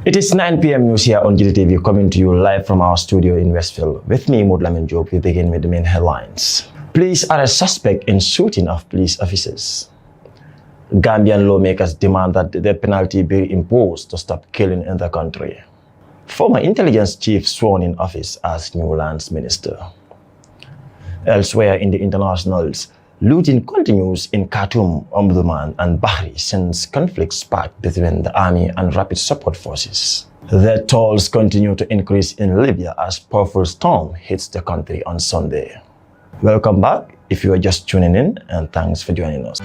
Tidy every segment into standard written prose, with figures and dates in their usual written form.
It is 9 p.m. news here on Gttv, coming to you live from our studio in Westfield. With me, Mudlamin Job. We begin with the main headlines. Police arrest suspect in shooting of police officers. Gambian lawmakers demand that the penalty be imposed to stop killing in the country. Former intelligence chief sworn in office as new lands minister. Elsewhere in the internationals, looting continues in Khartoum, Omdurman, and Bahri since conflict sparked between the army and rapid support forces. The tolls continue to increase in Libya as powerful storm hits the country on Sunday. Welcome back if you are just tuning in, and thanks for joining us.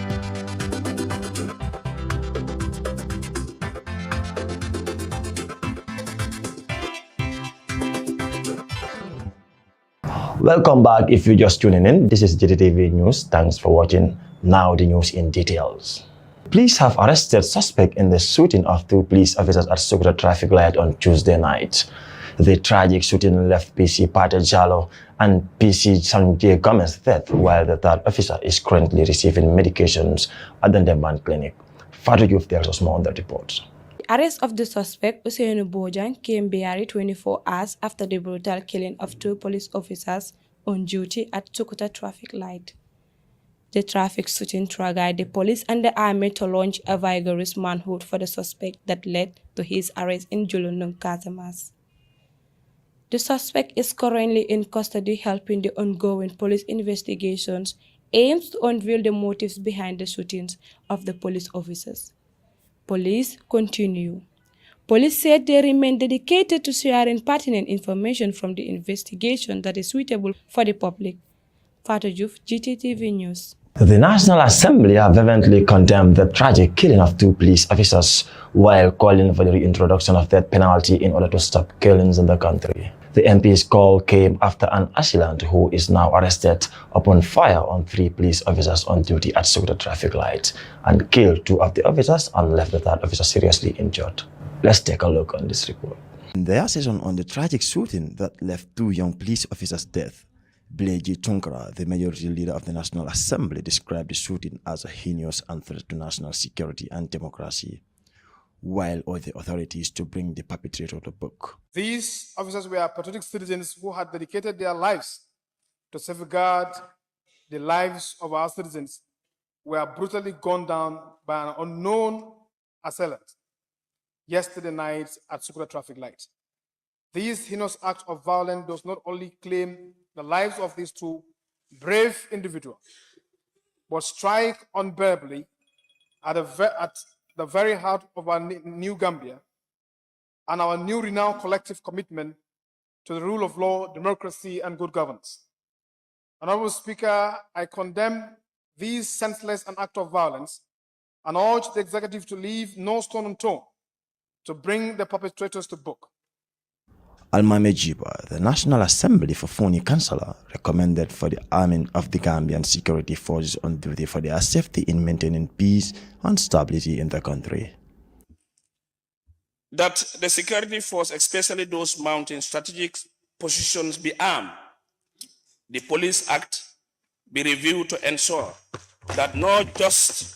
Welcome back if you're just tuning in. This is Gttv News. Thanks for watching. Now the news in details. Police have arrested suspect in the shooting of two police officers at Sokoto traffic light on Tuesday night. The tragic shooting left PC Pate Jallo and PC Sanjay Gomez dead, while the third officer is currently receiving medications at the Demban clinic. Fatu Youth tells us more on the report. The arrest of the suspect, Usainu Bojang, came barely 24 hours after the brutal killing of two police officers on duty at Sokoto traffic light. The traffic shooting triggered the police and the army to launch a vigorous manhunt for the suspect that led to his arrest in Julundung, Casamas. The suspect is currently in custody, helping the ongoing police investigations aims to unveil the motives behind the shootings of the police officers. Police continue. Police said they remain dedicated to sharing pertinent information from the investigation that is suitable for the public. Fatu Juf, Gttv News. The National Assembly have vehemently condemned the tragic killing of two police officers while calling for the reintroduction of death penalty in order to stop killings in the country. The MP's call came after an assailant who is now arrested opened fire on three police officers on duty at Sokoto traffic light and killed two of the officers and left the third officer seriously injured. Let's take a look on this report. In their session on the tragic shooting that left two young police officers dead, Bleji Tunkara, the majority leader of the National Assembly, described the shooting as a heinous and threat to national security and democracy, while ordered the authorities to bring the perpetrator to book. These officers were patriotic citizens who had dedicated their lives to safeguard the lives of our citizens, were brutally gunned down by an unknown assailant yesterday night at Sokoto traffic light. This heinous act of violence does not only claim the lives of these two brave individuals, but strike unbearably at the very heart of our new Gambia and our new renowned collective commitment to the rule of law, democracy, and good governance. Honorable Speaker, I condemn these senseless and act of violence and urge the executive to leave no stone unturned to bring the perpetrators to book. Almame Jiba, the National Assembly for Foni Councillor, recommended for the arming of the Gambian security forces on duty for their safety in maintaining peace and stability in the country. That the security force, especially those mounting strategic positions, be armed. The Police Act be reviewed to ensure that not just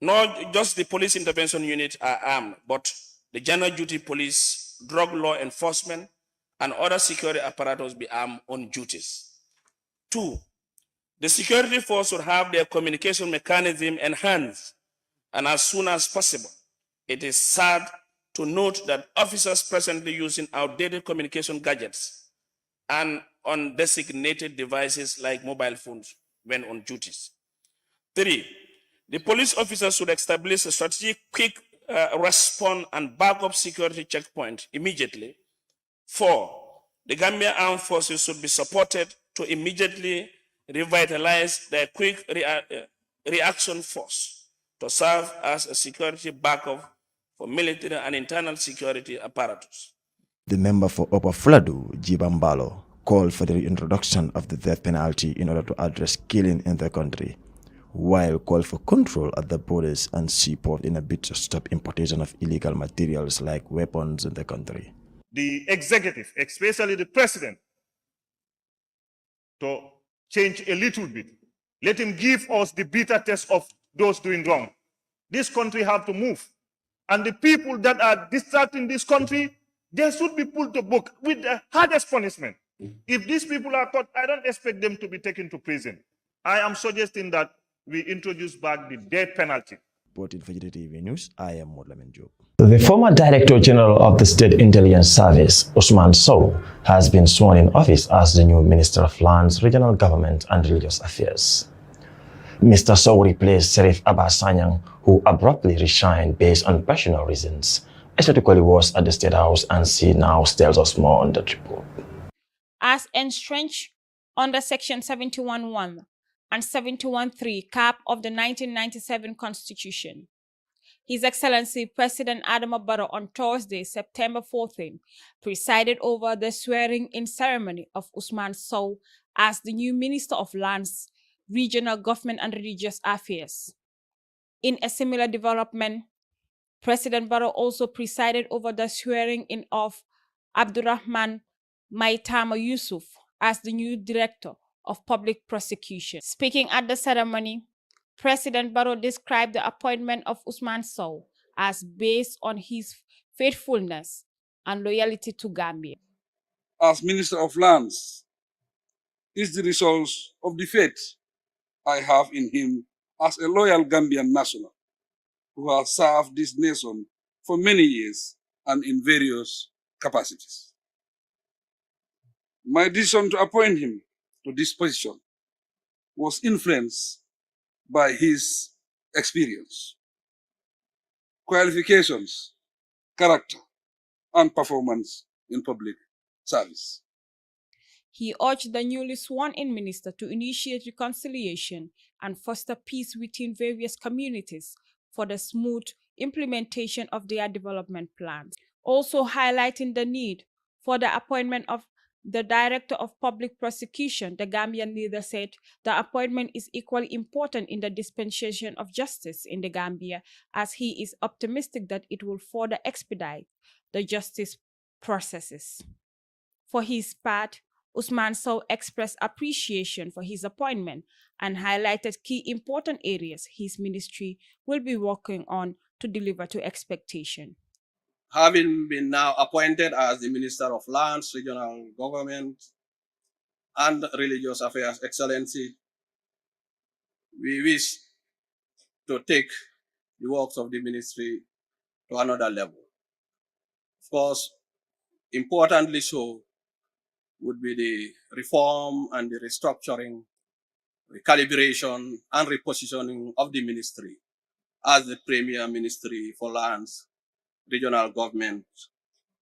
the police intervention unit are armed, but the general duty police, drug law enforcement, and other security apparatus be armed on duties. 2, the security force should have their communication mechanism enhanced, and as soon as possible. It is sad to note that officers presently using outdated communication gadgets and undesignated devices like mobile phones when on duties. 3, the police officers should establish a strategic quick response and backup security checkpoint immediately. 4, the Gambia Armed Forces should be supported to immediately revitalize their quick reaction force to serve as a security backup for military and internal security apparatus. The member for Upper Fladu, Jibambalo, called for the reintroduction of the death penalty in order to address killing in the country, while called for control at the borders and seaport in a bid to stop importation of illegal materials like weapons in the country. the executive, especially the president, to change a little bit. Let him give us the bitter test of those doing wrong. This country have to move. And the people that are distracting this country, they should be put to book with the hardest punishment. If these people are caught, I don't expect them to be taken to prison. I am suggesting that we introduce back the death penalty. Reporting for Gttv News, I am Modlamin Job. The former Director General of the State Intelligence Service, Usman Sow, has been sworn in office as the new Minister of Lands, Regional Government and Religious Affairs. Mr. Sow replaced Sheriff Abbas Sanyang, who abruptly resigned based on personal reasons. Esther was at the State House, and she now tells us more on that report. As entrenched under Section 71(1) and 71(3) cap of the 1997 Constitution, His Excellency President Adama Barrow on Thursday, September 14, presided over the swearing-in ceremony of Usman Sow as the new Minister of Lands, Regional Government and Religious Affairs. In a similar development, President Barrow also presided over the swearing-in of Abdurrahman Maitama Yusuf as the new Director of Public Prosecution. Speaking at the ceremony, President Barrow described the appointment of Usman Sow as based on his faithfulness and loyalty to Gambia. As Minister of Lands is the result of the faith I have in him as a loyal Gambian national who has served this nation for many years and in various capacities. My decision to appoint him to this position was influenced by his experience, qualifications, character, and performance in public service. He urged the newly sworn-in minister to initiate reconciliation and foster peace within various communities for the smooth implementation of their development plans. Also highlighting the need for the appointment of the Director of Public Prosecution, the Gambian leader said the appointment is equally important in the dispensation of justice in the Gambia, as he is optimistic that it will further expedite the justice processes. For his part, Usman Sow expressed appreciation for his appointment and highlighted key important areas his ministry will be working on to deliver to expectation. Having been now appointed as the Minister of Lands, Regional Government and Religious Affairs, Excellency, we wish to take the works of the ministry to another level. Of course, importantly so would be the reform and the restructuring, recalibration and repositioning of the ministry as the premier ministry for lands, regional government,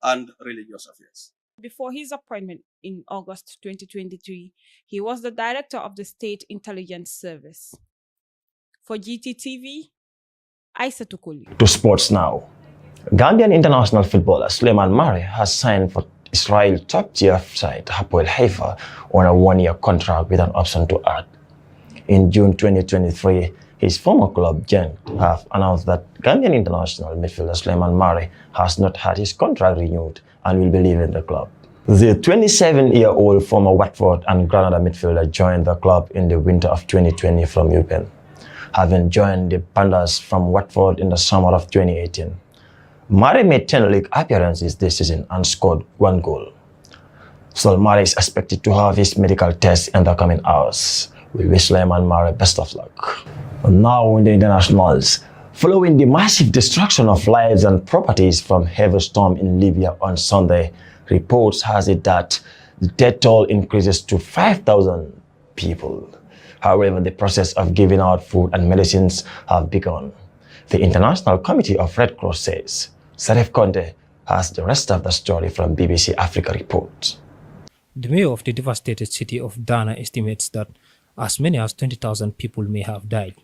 and religious affairs. Before his appointment in August 2023, he was the director of the State Intelligence Service. For Gttv, Aisa Tukuli. To sports now. Gambian international footballer Suleiman Mare has signed for Israel top-tier side Hapoel Haifa on a one-year contract with an option to add. In June 2023, his former club, Genk, have announced that Gambian international midfielder Suleiman Mare has not had his contract renewed and will be leaving the club. The 27-year-old former Watford and Granada midfielder joined the club in the winter of 2020 from UPenn, having joined the Pandas from Watford in the summer of 2018. Mare made 10 league appearances this season and scored 1 goal. So Mare is expected to have his medical test in the coming hours. We wish Suleiman Mare best of luck. Now in the internationals, following the massive destruction of lives and properties from heavy storm in Libya on Sunday, reports has it that the death toll increases to 5,000 people. However, the process of giving out food and medicines have begun. The International Committee of Red Cross says. Saref Conte has the rest of the story from BBC Africa Report. The mayor of the devastated city of Dana estimates that as many as 20,000 people may have died.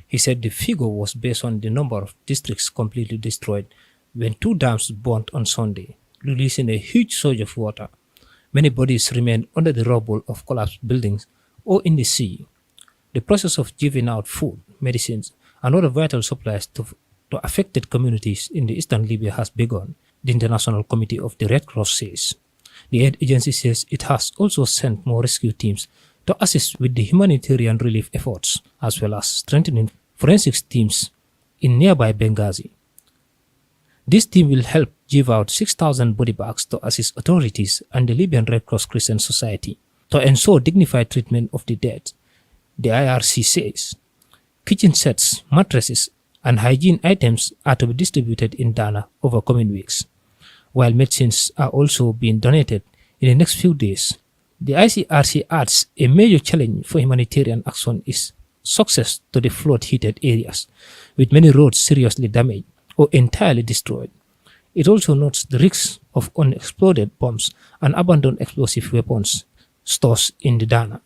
He said the figure was based on the number of districts completely destroyed when 2 dams burnt on Sunday, releasing a huge surge of water. Many bodies remain under the rubble of collapsed buildings or in the sea. The process of giving out food, medicines, and other vital supplies to affected communities in the eastern Libya has begun, the International Committee of the Red Cross says. The aid agency says it has also sent more rescue teams to assist with the humanitarian relief efforts, as well as strengthening forensics teams in nearby Benghazi. This team will help give out 6,000 body bags to assist authorities and the Libyan Red Cross Christian Society to ensure dignified treatment of the dead. The IRC says kitchen sets, mattresses, and hygiene items are to be distributed in Dana over coming weeks, while medicines are also being donated in the next few days. The ICRC adds a major challenge for humanitarian action is success to the flood-hit areas, with many roads seriously damaged or entirely destroyed. It also notes the risks of unexploded bombs and abandoned explosive weapons stores in the Dana.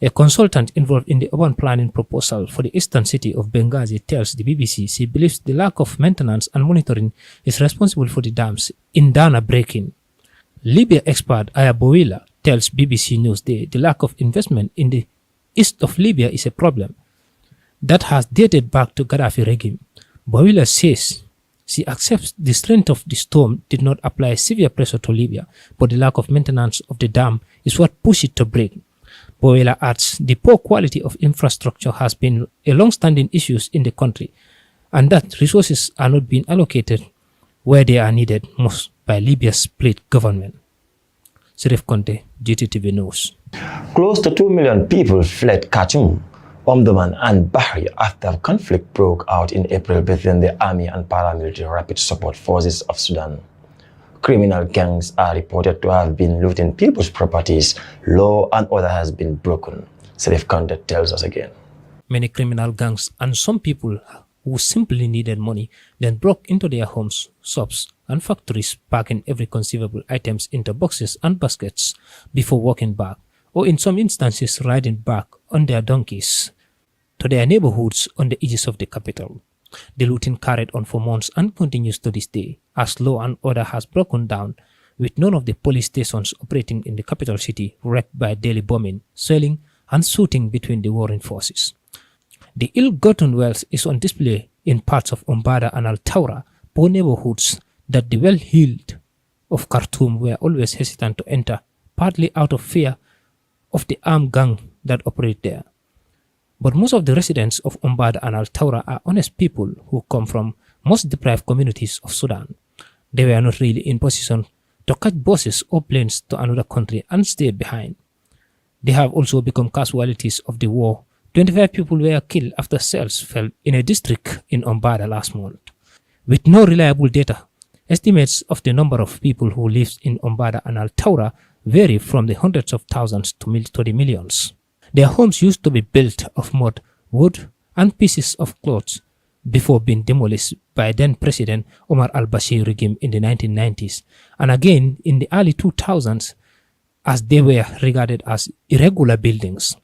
A consultant involved in the urban planning proposal for the eastern city of Benghazi tells the BBC she believes the lack of maintenance and monitoring is responsible for the dams in Dana breaking. Libya expert Aya Bouila tells BBC Newsday the lack of investment in the east of Libya is a problem that has dated back to Gaddafi regime. Bouila says she accepts the strength of the storm did not apply severe pressure to Libya, but the lack of maintenance of the dam is what pushed it to break. Bouila adds the poor quality of infrastructure has been a long-standing issue in the country, and that resources are not being allocated where they are needed most by Libya's split government. Sirif Conte, Gttv News. Close to 2 million people fled Khartoum, Omdurman and Bahri after conflict broke out in April between the army and paramilitary rapid support forces of Sudan. Criminal gangs are reported to have been looting people's properties. Law and order has been broken. Sirif Conte tells us again. Many criminal gangs and some people who simply needed money then broke into their homes, shops, and factories, packing every conceivable items into boxes and baskets before walking back, or in some instances riding back on their donkeys to their neighborhoods on the edges of the capital. The looting carried on for months and continues to this day, as law and order has broken down, with none of the police stations operating in the capital city wrecked by daily bombing, shelling, and shooting between the warring forces. The ill-gotten wealth is on display in parts of Umbada and Al-Tawra, poor neighborhoods that the well-heeled of Khartoum were always hesitant to enter, partly out of fear of the armed gang that operate there. But most of the residents of Umbada and Al-Tawra are honest people who come from most deprived communities of Sudan. They were not really in position to catch buses or planes to another country and stay behind. They have also become casualties of the war. 25 people were killed after shells fell in a district in Umbada last month. With no reliable data, estimates of the number of people who live in Umbada and Al-Tawra vary from the hundreds of thousands to the millions. Their homes used to be built of mud, wood, and pieces of cloth before being demolished by then-President Omar al-Bashir regime in the 1990s, and again in the early 2000s as they were regarded as irregular buildings.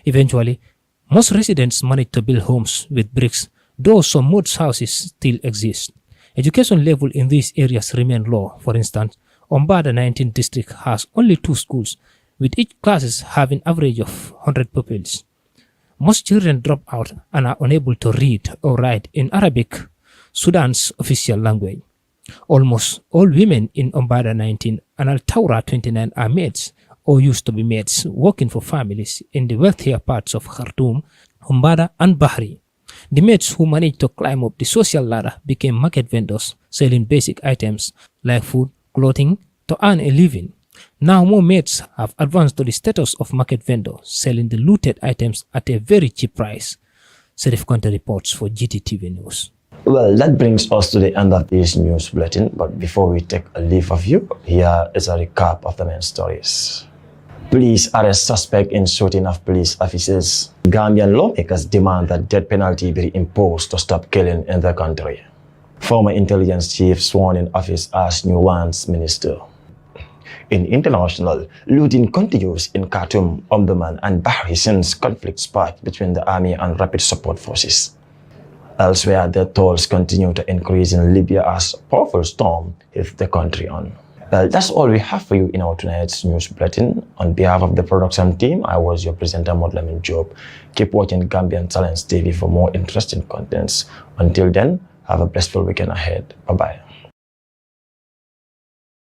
Eventually, most residents managed to build homes with bricks, though some mud houses still exist. Education level in these areas remain low. For instance, Umbada 19 district has only 2 schools, with each classes having average of 100 pupils. Most children drop out and are unable to read or write in Arabic, Sudan's official language. Almost all women in Umbada 19 and Al-Tawra 29 are maids or used to be maids working for families in the wealthier parts of Khartoum, Umbada and Bahri. The maids who managed to climb up the social ladder became market vendors, selling basic items like food, clothing to earn a living. Now more maids have advanced to the status of market vendors, selling the looted items at a very cheap price. Serif Conte reports for Gttv News. Well, that brings us to the end of this news bulletin, but before we take a leave of you, here is a recap of the main stories. Police arrest suspect in shooting of police officers. Gambian lawmakers demand that death penalty be imposed to stop killing in the country. Former intelligence chief sworn in office as new lands minister. In international, looting continues in Khartoum, Omdurman and Bahri since conflict sparked between the army and rapid support forces. Elsewhere, the tolls continue to increase in Libya as a powerful storm hits the country on. Well, that's all we have for you in our tonight's news bulletin. On behalf of the production team, I was your presenter, Modlamin Job. Keep watching Gambian Talents TV for more interesting contents. Until then, have a blissful weekend ahead. Bye-bye.